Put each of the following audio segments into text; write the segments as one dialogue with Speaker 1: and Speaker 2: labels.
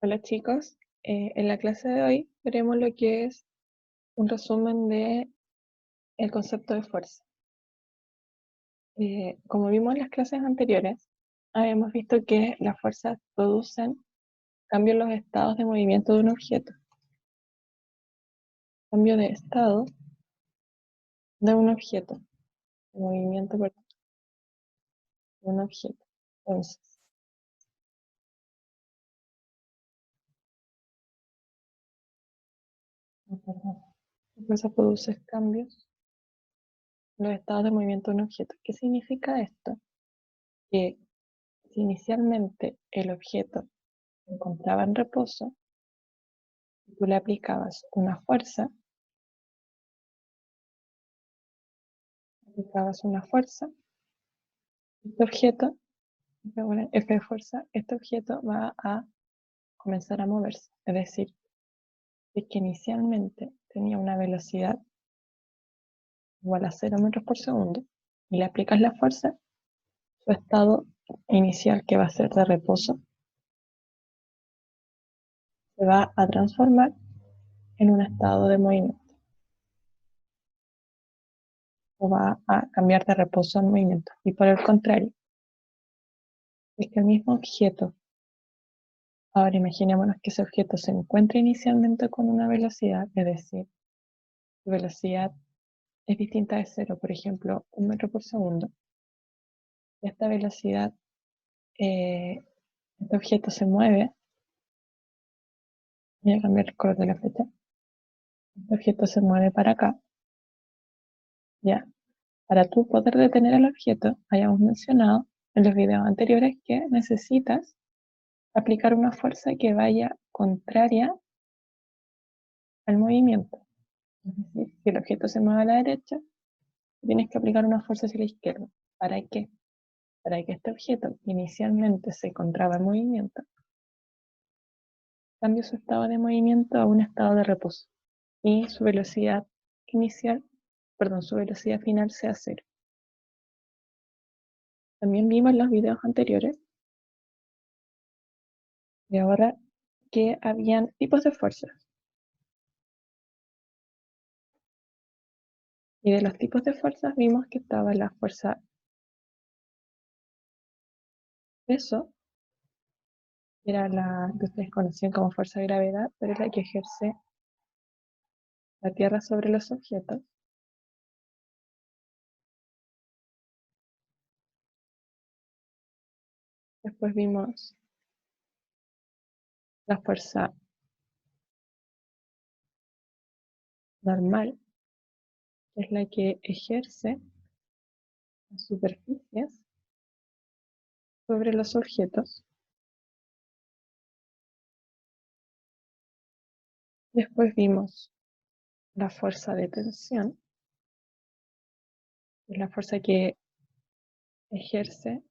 Speaker 1: Hola chicos, en la clase de hoy veremos lo que es un resumen de el concepto de fuerza. Como vimos en las clases anteriores, habíamos visto que las fuerzas producen cambios en los estados de movimiento de un objeto. Cambio de estado de un objeto, de movimiento de un objeto. Entonces, la fuerza produce cambios en los estados de movimiento de un objeto. ¿Qué significa esto? Que si inicialmente el objeto se encontraba en reposo, tú le aplicabas una fuerza, este objeto, F de fuerza, este objeto va a comenzar a moverse. Es decir, es que inicialmente tenía una velocidad igual a 0 metros por segundo y le aplicas la fuerza, su estado inicial, que va a ser de reposo, se va a transformar en un estado de movimiento o va a cambiar de reposo a movimiento. Y por el contrario, es que el mismo objeto, ahora imaginémonos que ese objeto se encuentra inicialmente con una velocidad, es decir, su velocidad es distinta de cero, por ejemplo, 1 metro por segundo. Esta velocidad, este objeto se mueve, voy a cambiar el color de la flecha, este objeto se mueve para acá, ya. Para tú poder detener el objeto, hayamos mencionado en los videos anteriores que necesitas aplicar una fuerza que vaya contraria al movimiento. Es decir, si el objeto se mueve a la derecha, tienes que aplicar una fuerza hacia la izquierda. ¿Para qué? Para que este objeto que inicialmente se encontraba en movimiento cambie su estado de movimiento a un estado de reposo y su velocidad inicial, perdón, su velocidad final sea cero. También vimos en los videos anteriores y ahora que habían tipos de fuerzas. Y de los tipos de fuerzas vimos que estaba la fuerza peso, que era la que ustedes conocían como fuerza de gravedad, pero es la que ejerce la Tierra sobre los objetos. Después vimos la fuerza normal, que es la que ejerce las superficies sobre los objetos. Después vimos la fuerza de tensión, que es la fuerza que ejerce,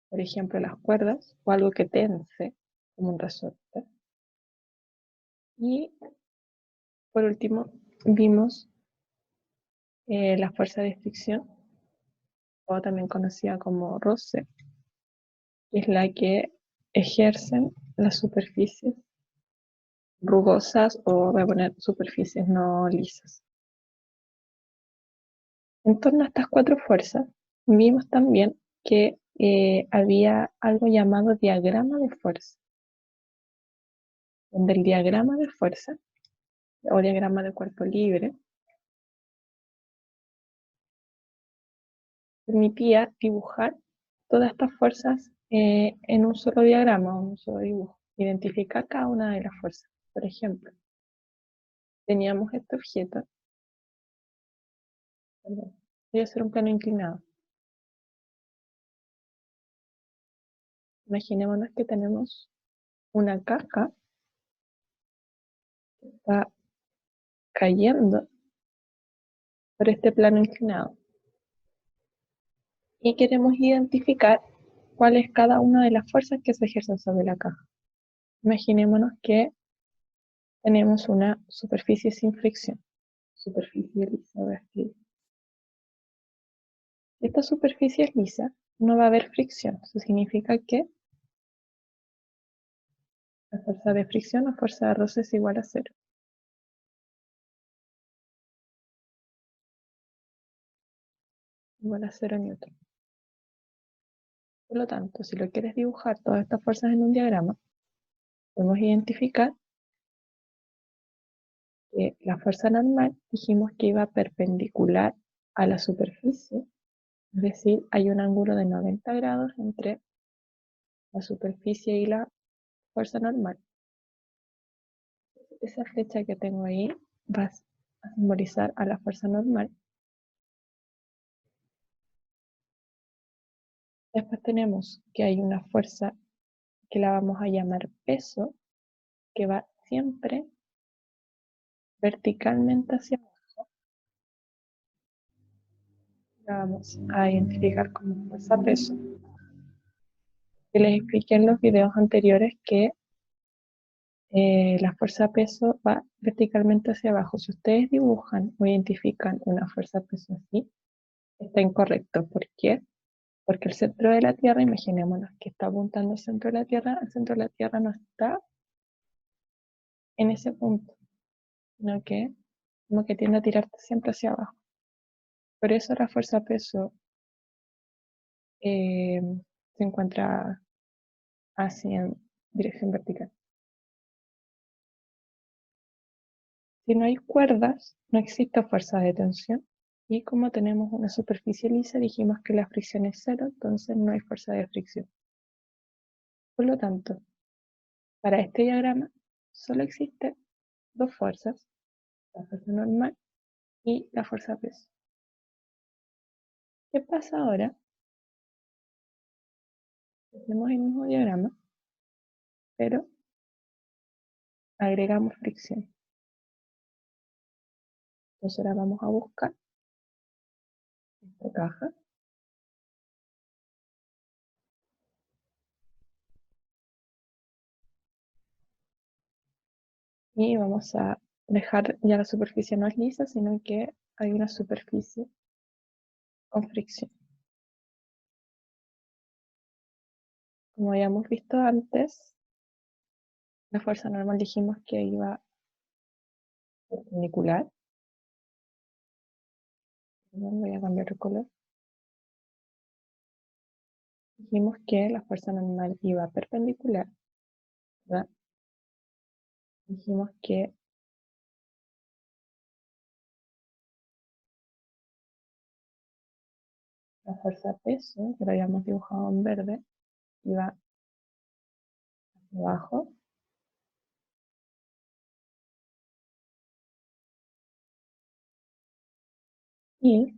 Speaker 1: por ejemplo, las cuerdas o algo que tense, como un resorte. Y por último, vimos la fuerza de fricción, o también conocida como roce, que es la que ejercen las superficies rugosas o voy a poner superficies no lisas. En torno a estas cuatro fuerzas, vimos también que había algo llamado diagrama de fuerza, donde el diagrama de fuerza o diagrama de cuerpo libre permitía dibujar todas estas fuerzas en un solo diagrama, un solo dibujo, identificar cada una de las fuerzas. Por ejemplo, teníamos este objeto, perdón, voy a hacer un plano inclinado. Imaginémonos que tenemos una caja que está cayendo por este plano inclinado y queremos identificar cuál es cada una de las fuerzas que se ejercen sobre la caja. Imaginémonos que tenemos una superficie sin fricción, superficie lisa, voy a escribir. Si esta superficie es lisa, no va a haber fricción. Eso significa que La fuerza de fricción o fuerza de roce es igual a 0. Igual a 0 newton. Por lo tanto, si lo quieres dibujar todas estas fuerzas en un diagrama, podemos identificar que la fuerza normal dijimos que iba perpendicular a la superficie, es decir, hay un ángulo de 90 grados entre la superficie y la fuerza normal. Esa flecha que tengo ahí va a simbolizar a la fuerza normal. Después tenemos que hay una fuerza que la vamos a llamar peso, que va siempre verticalmente hacia abajo. La vamos a identificar como fuerza peso. Y les expliqué en los videos anteriores que la fuerza peso va verticalmente hacia abajo. Si ustedes dibujan o identifican una fuerza peso así, está incorrecto. ¿Por qué? Porque el centro de la Tierra, imaginémonos que está apuntando al centro de la Tierra, el centro de la Tierra no está en ese punto, sino que como que tiende a tirarte siempre hacia abajo. Por eso la fuerza peso eh, se encuentra así en dirección vertical. Si no hay cuerdas, no existe fuerza de tensión. Y como tenemos una superficie lisa, dijimos que la fricción es 0, entonces no hay fuerza de fricción. Por lo tanto, para este diagrama solo existen dos fuerzas, la fuerza normal y la fuerza peso. ¿Qué pasa ahora? Hacemos el mismo diagrama, pero agregamos fricción. Entonces ahora vamos a buscar esta caja. Y vamos a dejar ya la superficie no es lisa, sino que hay una superficie con fricción. Como habíamos visto antes, la fuerza normal dijimos que iba perpendicular. Voy a cambiar el color. Dijimos que la fuerza normal iba perpendicular, ¿verdad? Dijimos que la fuerza peso, que lo habíamos dibujado en verde, iba hacia abajo. Y,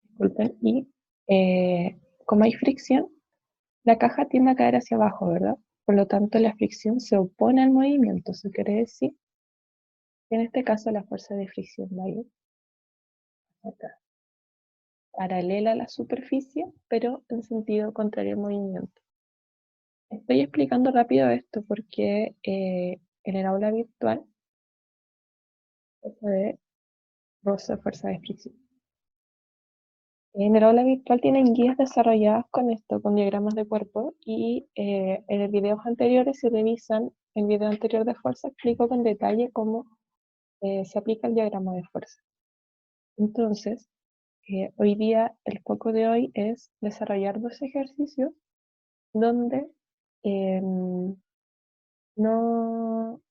Speaker 1: disculpen, y como hay fricción, la caja tiende a caer hacia abajo, ¿verdad? Por lo tanto, la fricción se opone al movimiento. Eso quiere decir que en este caso la fuerza de fricción va a ir acá, paralela a la superficie, pero en sentido contrario al movimiento. Estoy explicando rápido esto porque en el aula virtual, fuerza de roce, fuerza de fricción. En el aula virtual tienen guías desarrolladas con esto, con diagramas de cuerpo, y en los videos anteriores, si revisan el video anterior de fuerza, explico con detalle cómo se aplica el diagrama de fuerza. Entonces, hoy día, el foco de hoy es desarrollar dos ejercicios donde no,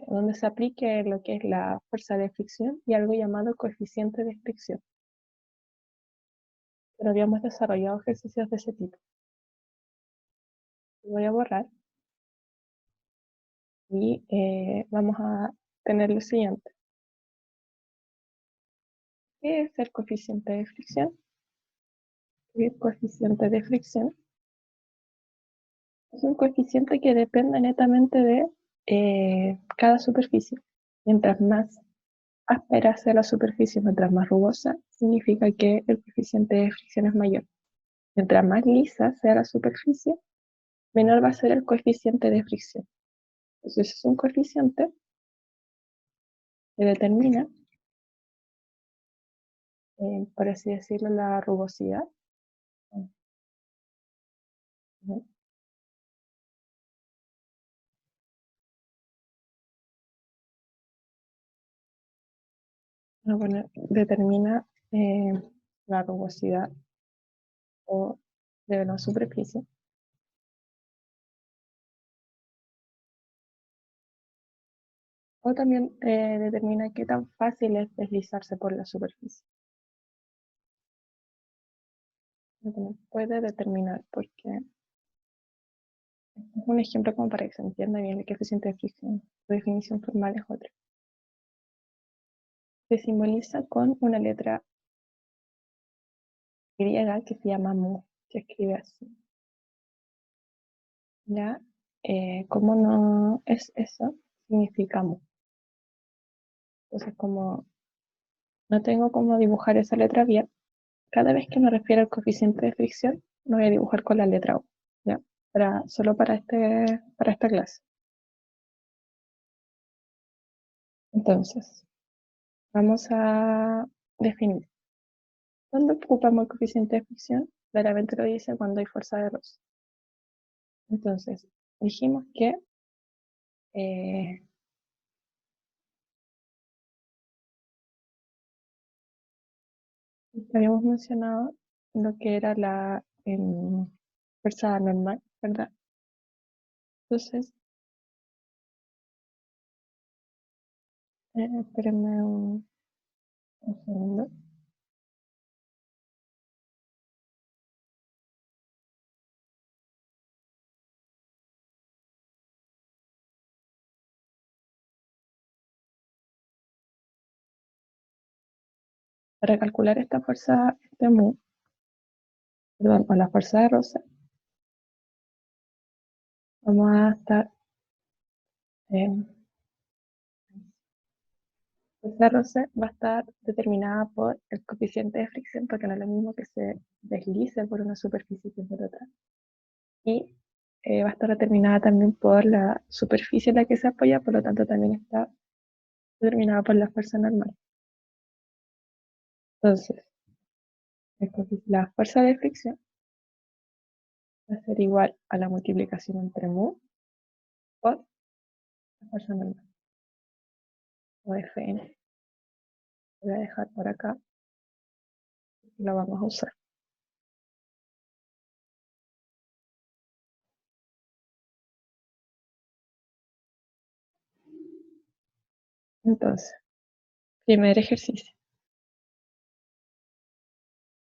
Speaker 1: donde se aplique lo que es la fuerza de fricción y algo llamado coeficiente de fricción. Pero habíamos desarrollado ejercicios de ese tipo. Voy a borrar y vamos a tener lo siguiente. ¿Qué es el coeficiente de fricción? El coeficiente de fricción es un coeficiente que depende netamente de cada superficie. Mientras más áspera sea la superficie, mientras más rugosa, significa que el coeficiente de fricción es mayor. Mientras más lisa sea la superficie, menor va a ser el coeficiente de fricción. Entonces es un coeficiente que determina, por así decirlo, la rugosidad. ¿no? Bueno, determina la rugosidad o de la superficie. O también determina qué tan fácil es deslizarse por la superficie. Puede determinar porque es un ejemplo como para que se entienda bien el coeficiente de fricción. Su definición formal es otra. Se simboliza con una letra griega que se llama mu, se escribe así. ¿Ya? Como no es eso, significa mu. Entonces, como no tengo cómo dibujar esa letra bien, cada vez que me refiero al coeficiente de fricción, lo voy a dibujar con la letra U, ¿ya? Solo para esta clase. Entonces, vamos a definir. ¿Dónde ocupamos el coeficiente de fricción? Claramente lo dice cuando hay fuerza de roce. Entonces, dijimos que habíamos mencionado lo que era la fuerza normal, ¿verdad? Entonces, espérenme un segundo. Para calcular esta fuerza, este mu, perdón, o la fuerza de roce, vamos a estar, la fuerza de roce va a estar determinada por el coeficiente de fricción, porque no es lo mismo que se deslice por una superficie que por otra. Y va a estar determinada también por la superficie en la que se apoya, por lo tanto también está determinada por la fuerza normal. Entonces, la fuerza de fricción va a ser igual a la multiplicación entre mu por la fuerza normal, o Fn. Voy a dejar por acá, y lo vamos a usar. Entonces, primer ejercicio.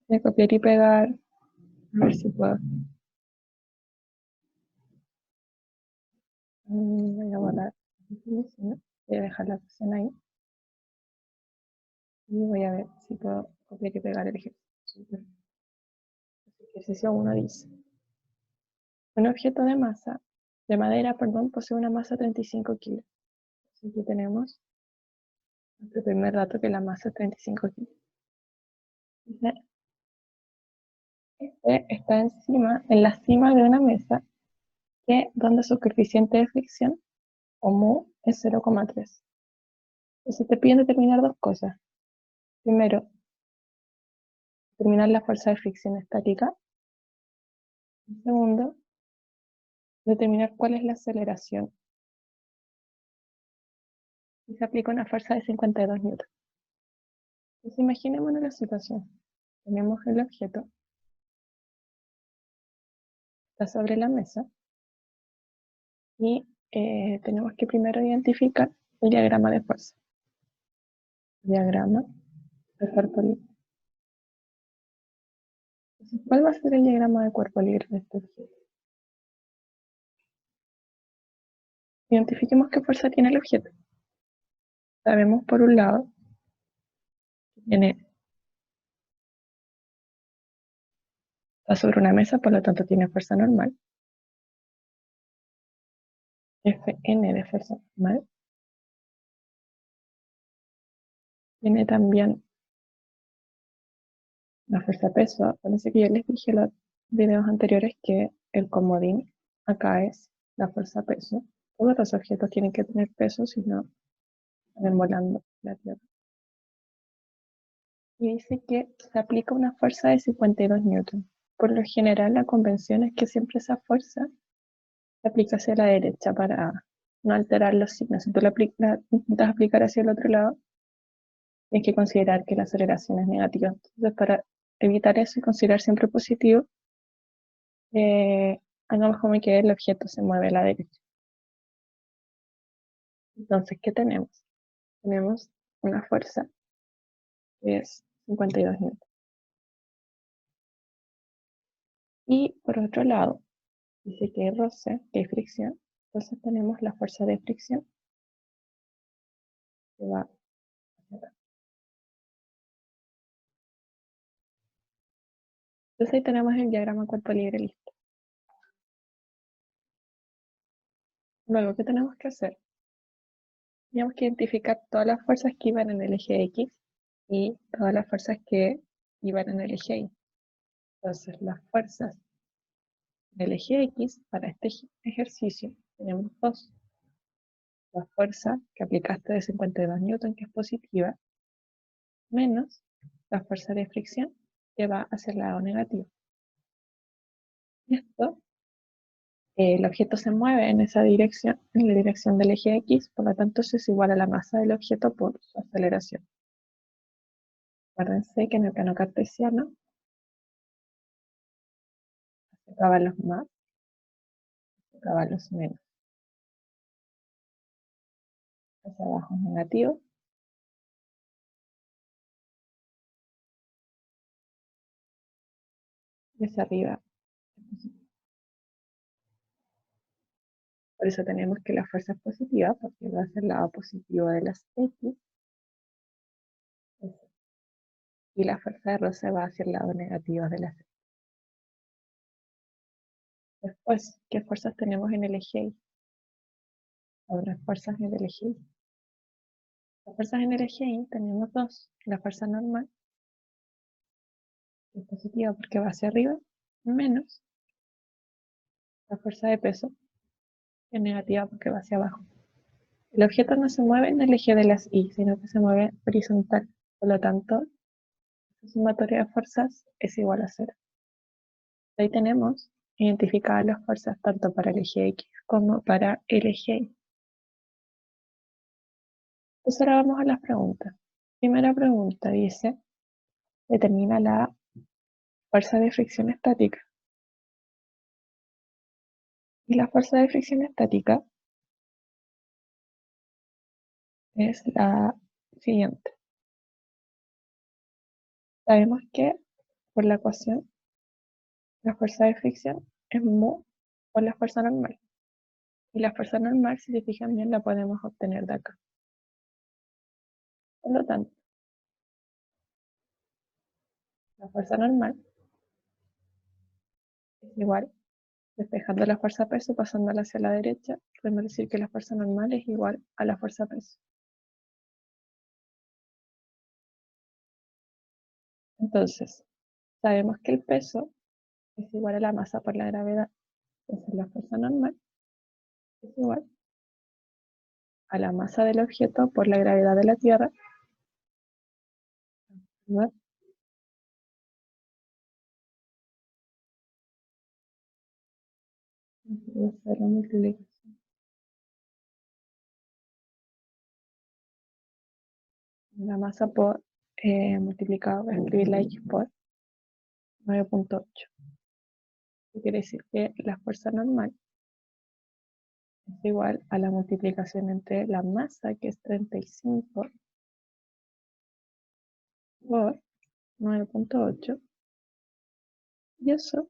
Speaker 1: Voy a copiar y pegar, a ver si puedo. Voy a borrar la definición, voy a dejar la opción ahí. Y voy a ver si puedo copiar y pegar el ejercicio. El ejercicio 1 dice: un objeto de madera, perdón, posee una masa de 35 kilos. Aquí tenemos nuestro primer dato, que la masa es 35 kilos. Dice, este está en la cima de una mesa donde su coeficiente de fricción, o mu, es 0,3. Entonces te piden determinar dos cosas. Primero, determinar la fuerza de fricción estática. Y segundo, determinar cuál es la aceleración. Y se aplica una fuerza de 52 newtons. Entonces imaginémonos la situación. Tenemos el objeto, está sobre la mesa, y tenemos que primero identificar el diagrama de fuerza. Diagrama de cuerpo libre. Entonces, ¿cuál va a ser el diagrama de cuerpo libre de este objeto? Identifiquemos qué fuerza tiene el objeto. Sabemos por un lado que está sobre una mesa, por lo tanto tiene fuerza normal. Fn de fuerza normal. Tiene también la fuerza peso. Acuérdense que yo les dije en los videos anteriores que el comodín acá es la fuerza peso. Todos los objetos tienen que tener peso, si no están volando la Tierra. Y dice que se aplica una fuerza de 52 newtons. por lo general la convención es que siempre esa fuerza se aplica hacia la derecha para no alterar los signos. Si tú la intentas aplicar hacia el otro lado, tienes que considerar que la aceleración es negativa. Entonces, para evitar eso y considerar siempre positivo, hagamos como que el objeto se mueve a la derecha. Entonces, ¿qué tenemos? Tenemos una fuerza que es 52 newtons. Y por otro lado, dice que hay roce, que hay fricción. Entonces tenemos la fuerza de fricción que va hacia acá. Entonces ahí tenemos el diagrama cuerpo libre listo. Luego, ¿qué tenemos que hacer? Tenemos que identificar todas las fuerzas que iban en el eje X y todas las fuerzas que iban en el eje Y. Entonces, las fuerzas del eje X para este ejercicio tenemos dos. La fuerza que aplicaste de 52 newton, que es positiva, menos la fuerza de fricción, que va hacia el lado negativo. Y esto, el objeto se mueve en esa dirección, en la dirección del eje X, por lo tanto eso es igual a la masa del objeto por su aceleración. Acuérdense que en el plano cartesiano acercaban los más, acercaban los menos. Hacia abajo es negativo, y hacia arriba es positivo. Por eso tenemos que la fuerza es positiva, porque va a ser el lado positivo de las X, y la fuerza de roce va hacia el lado negativo de las X. Después, ¿qué fuerzas tenemos en el eje Y? Ahora, fuerzas en el eje Y. Las fuerzas en el eje Y tenemos dos. La fuerza normal, que es positiva porque va hacia arriba, menos la fuerza de peso, que es negativa porque va hacia abajo. El objeto no se mueve en el eje de las Y, sino que se mueve horizontal. Por lo tanto, la sumatoria de fuerzas es igual a cero. Ahí tenemos identificadas las fuerzas tanto para el eje X como para el eje Y. Entonces ahora vamos a las preguntas. Primera pregunta dice, determina la fuerza de fricción estática. Y la fuerza de fricción estática es la siguiente. Sabemos que por la ecuación la fuerza de fricción es mu por la fuerza normal. Y la fuerza normal, si se fijan bien, la podemos obtener de acá. Por lo tanto, la fuerza normal es igual, despejando la fuerza peso, pasándola hacia la derecha, podemos decir que la fuerza normal es igual a la fuerza peso. Entonces, sabemos que el peso es igual a la masa por la gravedad. Entonces, la fuerza normal es igual a la masa del objeto por la gravedad de la Tierra, ¿no? La multiplicación. La masa por multiplicado, voy a escribir la X por 9.8. Quiere decir que la fuerza normal es igual a la multiplicación entre la masa, que es 35, por 9.8, y eso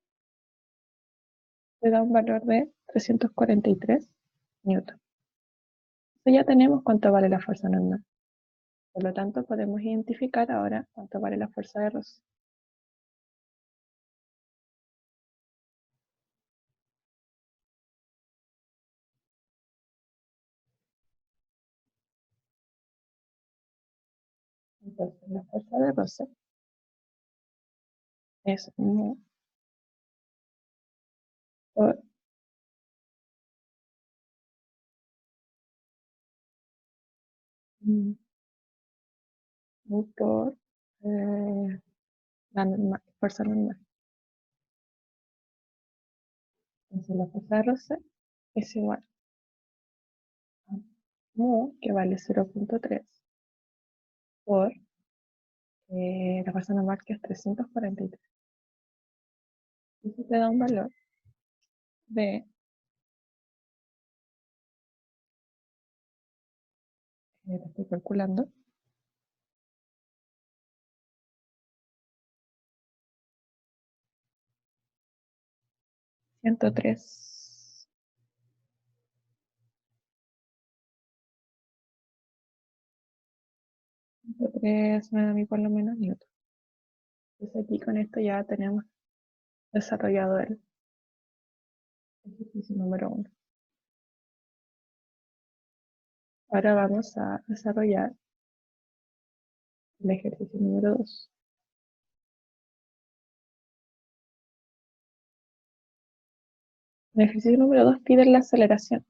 Speaker 1: le da un valor de 343 newton. Entonces ya tenemos cuánto vale la fuerza normal. Por lo tanto, podemos identificar ahora cuánto vale la fuerza de roce. Entonces, la fuerza de roce es mu por, mu por la fuerza normal. Entonces la fuerza de roce es igual a mu, que vale 0.3, por la fuerza normal, que es 343. Eso te da un valor de, lo estoy calculando, 103. 103 me da a mí por lo menos newton. Entonces aquí con esto ya tenemos desarrollado el ejercicio número 1. Ahora vamos a desarrollar el ejercicio número 2. El ejercicio número 2 pide la aceleración.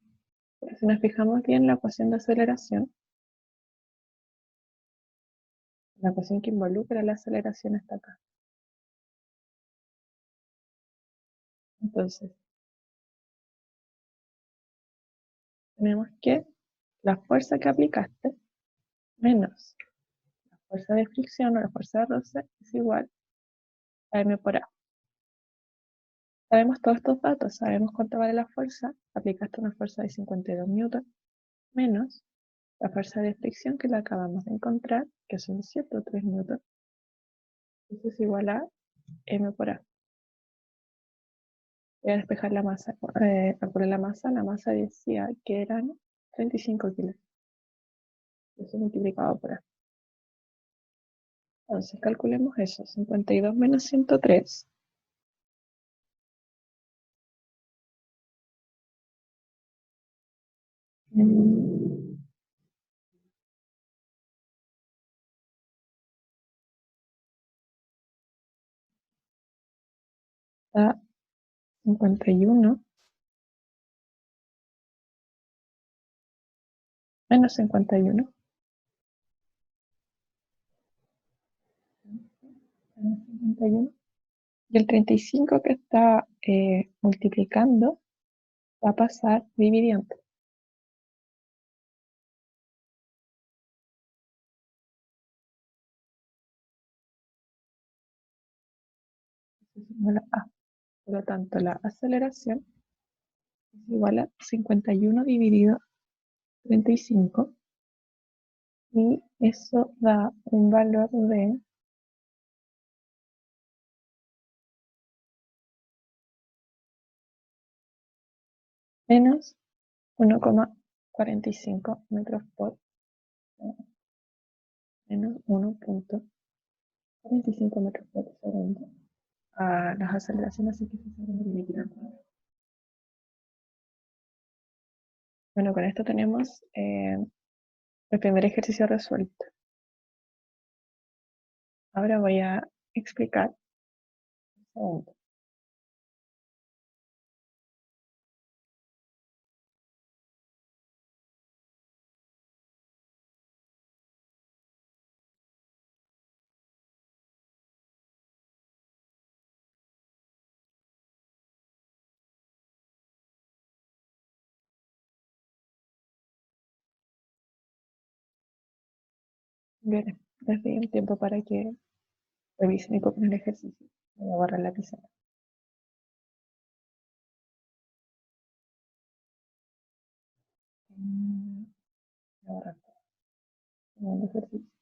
Speaker 1: Pero si nos fijamos bien, la ecuación de aceleración, la ecuación que involucra la aceleración está acá. Entonces, tenemos que la fuerza que aplicaste menos la fuerza de fricción o la fuerza de roce es igual a m por a. Sabemos todos estos datos, sabemos cuánto vale la fuerza, aplicaste una fuerza de 52 newton, menos la fuerza de fricción que la acabamos de encontrar, que son 103 newton. Eso es igual a m por a. Voy a despejar la masa, calcular la masa decía que eran 35 kilos. Eso multiplicado por a. Entonces calculemos eso, 52 menos 103. Da 51 menos 51. Menos 51. Y el 35 que está multiplicando va a pasar dividiendo. Eso es igual a A. Por lo tanto, la aceleración es igual a 51 dividido 35. Y eso da un valor de menos 1,45 metros por menos 1,45 metros por segundo. A las aceleraciones así que se saben dividir al cuadrado. Bueno, con esto tenemos el primer ejercicio resuelto. Ahora voy a explicar el segundo. Bien, les doy un tiempo para que revisen y copien el ejercicio. Voy a borrar la pizarra. Voy a borrar todo. Segundo ejercicio.